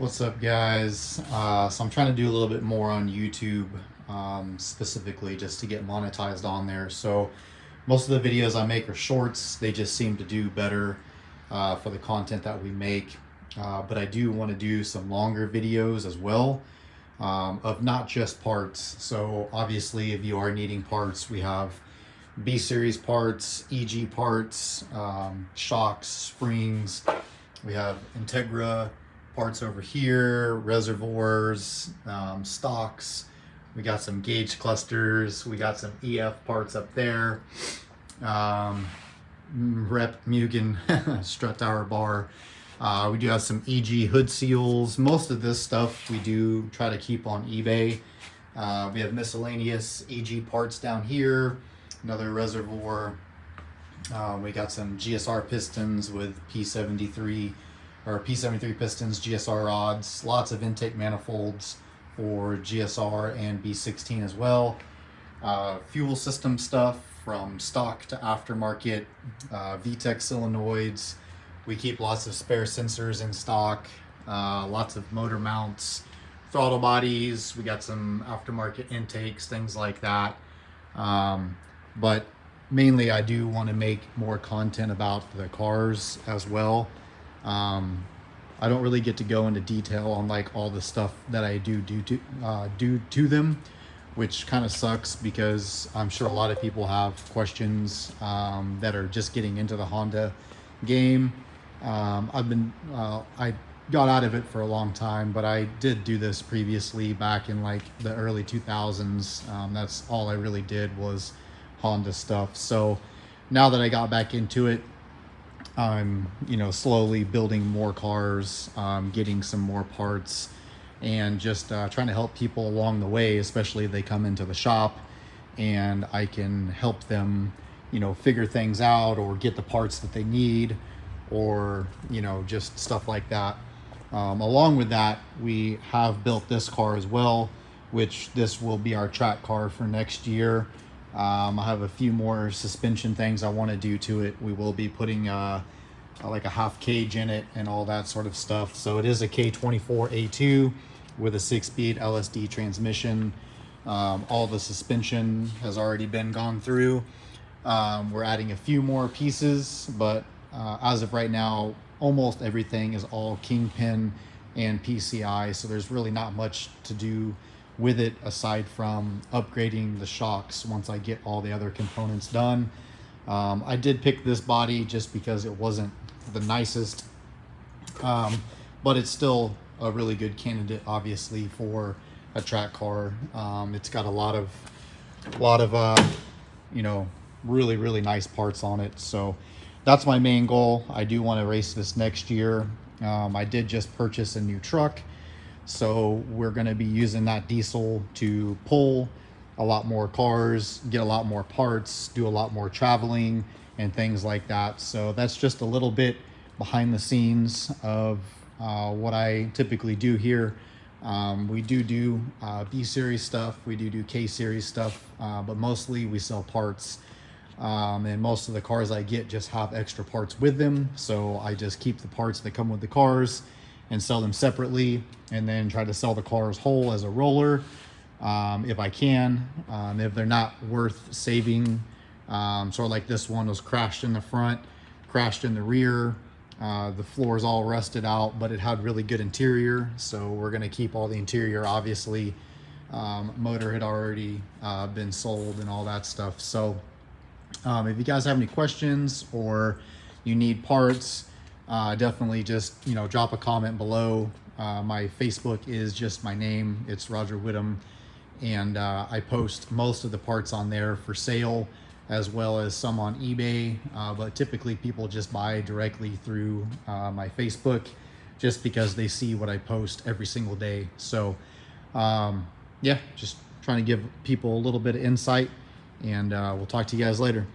What's up, guys? So I'm trying to do a little bit more on YouTube, specifically just to get monetized on there. So most of the videos I make are shorts. They just seem to do better for the content that we make. But I do want to do some longer videos as well, of not just parts. So obviously, if you are needing parts, we have B series parts, EG parts, shocks, springs. We have Integra parts over here, reservoirs, stocks. We got some gauge clusters. We got some EF parts up there. Rep Mugen strut tower bar. We do have some EG hood seals. Most of this stuff we do try to keep on eBay. We have miscellaneous EG parts down here. Another reservoir. We got some GSR pistons with P73 or P73 pistons, GSR rods, lots of intake manifolds for GSR and B16 as well. Fuel system stuff from stock to aftermarket, VTEC solenoids. We keep lots of spare sensors in stock, lots of motor mounts, throttle bodies. We got some aftermarket intakes, things like that. But mainly I do want to make more content about the cars as well. I don't really get to go into detail on like all the stuff that I do to them, which kind of sucks because I'm sure a lot of people have questions that are just getting into the Honda game. I got out of it for a long time, but I did do this previously back in like the early 2000s. That's all I really did was Honda stuff. So now that I got back into it, I'm slowly building more cars, getting some more parts, and just trying to help people along the way, especially if they come into the shop and I can help them figure things out or get the parts that they need, or just stuff like that. Along with that, we have built this car as well, which this will be our track car for next year. I have a few more suspension things I want to do to it. We will be putting like a half cage in it and all that sort of stuff. So it is a K24A2 with a 6-speed LSD transmission. All the suspension has already been gone through. We're adding a few more pieces, but as of right now, almost everything is all Kingpin and PCI. So there's really not much to do with it aside from upgrading the shocks once I get all the other components done. I did pick this body just because it wasn't the nicest, but it's still a really good candidate, obviously, for a track car. It's got a lot of really nice parts on it. So that's my main goal. I do want to race this next year. I did just purchase a new truck, so we're going to be using that diesel to pull a lot more cars, get a lot more parts, do a lot more traveling and things like that. So that's just a little bit behind the scenes of what I typically do here. We do B series stuff, we do K series stuff, but mostly we sell parts. And most of the cars I get just have extra parts with them, so I just keep the parts that come with the cars and sell them separately, and then try to sell the cars whole as a roller if I can. If they're not worth saving, sort of like this one was crashed in the front, crashed in the rear, the floor is all rusted out, but it had really good interior, so we're going to keep all the interior. Obviously, motor had already been sold and all that stuff. So if you guys have any questions or you need parts, definitely just drop a comment below. My Facebook is just my name, it's Roger Whittam, and I post most of the parts on there for sale, as well as some on eBay, but typically people just buy directly through my Facebook just because they see what I post every single day. So yeah, just trying to give people a little bit of insight, and we'll talk to you guys later.